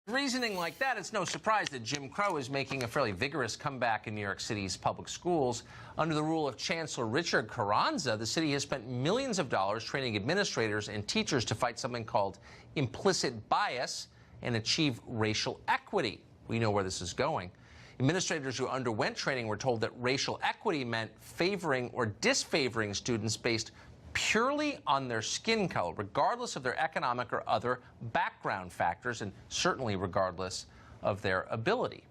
Reasoning like that, it's no surprise that Jim Crow is making a fairly vigorous comeback in New York City's public schools. Under the rule of Chancellor Richard Carranza, the city has spent millions of dollars training administrators and teachers to fight something called implicit bias and achieve racial equity. We know where this is going. Administrators who underwent training were told that racial equity meant favoring or disfavoring students based purely on their skin color, regardless of their economic or other background factors, and certainly regardless of their ability.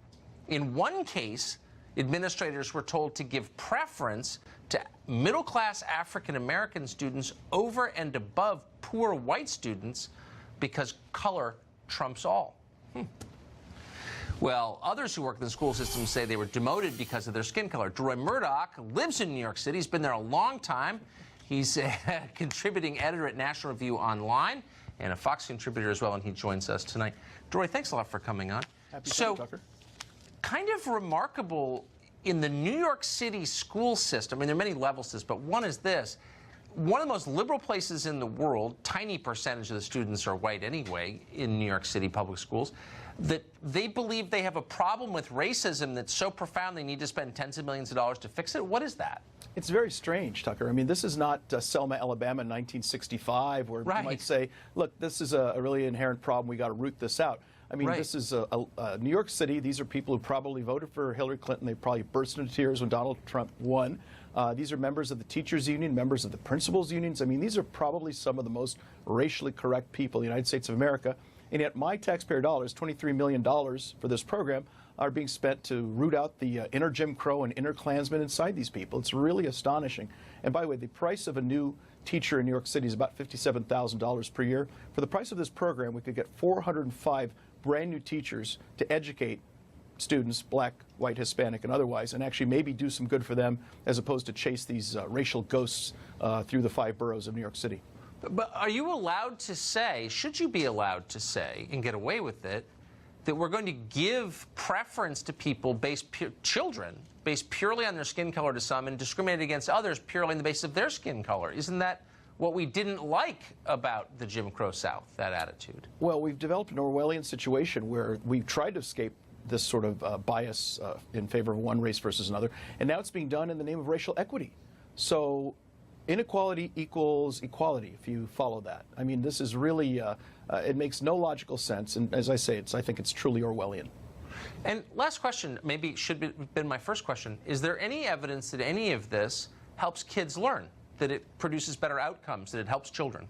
In one case, administrators were told to give preference to middle-class African-American students over and above poor white students because color trumps all. Well, others who work in the school system say they were demoted because of their skin color. Roy Murdoch lives in New York City. He's been there a long time. He's a contributing editor at National Review Online and a Fox contributor as well, and he joins us tonight. Roy, thanks a lot for coming on. Happy to, Tucker. Kind of remarkable in the New York City school system, and there are many levels to this, but one is this. One of the most liberal places in the world, tiny percentage of the students are white anyway in New York City public schools, that they believe they have a problem with racism that's so profound they need to spend tens of millions of dollars to fix it. What is that? It's very strange, Tucker. I mean, this is not Selma, Alabama in 1965, where you might say, look, this is a really inherent problem. We got to root this out. I mean, this is New York City. These are people who probably voted for Hillary Clinton. They probably burst into tears when Donald Trump won. These are members of the teachers union, members of the principals unions. I mean, these are probably some of the most racially correct people in the United States of America. And yet my taxpayer dollars, $23 million for this program, are being spent to root out the inner Jim Crow and inner Klansmen inside these people. It's really astonishing. And by the way, the price of a new teacher in New York City is about $57,000 per year. For the price of this program, we could get 405 brand new teachers to educate students, black, white, Hispanic, and otherwise, and actually maybe do some good for them as opposed to chase these racial ghosts through the 5 boroughs of New York City. But are you allowed to say, should you be allowed to say, and get away with it, that we're going to give preference to people children based purely on their skin color to some, and discriminate against others purely on the basis of their skin color? Isn't that what we didn't like about the Jim Crow South, that attitude? Well, we've developed an Orwellian situation where we've tried to escape this sort of bias in favor of one race versus another, and now it's being done in the name of racial equity. So inequality equals equality, if you follow that. I mean, this is really, it makes no logical sense, and as I say, I think it's truly Orwellian. And last question, maybe should have been my first question. Is there any evidence that any of this helps kids learn, that it produces better outcomes, that it helps children?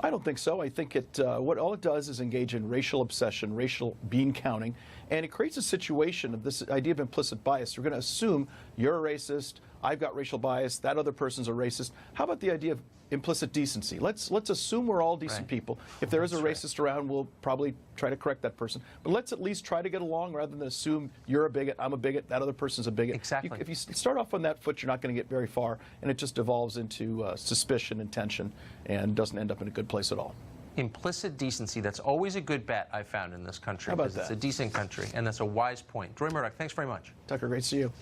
I don't think so. I think all it does is engage in racial obsession, racial bean counting, and it creates a situation of this idea of implicit bias. We're going to assume you're a racist, I've got racial bias, that other person's a racist. How about the idea of implicit decency? Let's assume we're all decent people. If there is a racist around, we'll probably try to correct that person. But let's at least try to get along rather than assume you're a bigot, I'm a bigot, that other person's a bigot. Exactly. If you start off on that foot, you're not going to get very far, and it just devolves into suspicion and tension and doesn't end up in a good place at all. Implicit decency, that's always a good bet I've found in this country. How about that? It's a decent country, and that's a wise point. Roy Murdoch, thanks very much. Tucker, great to see you.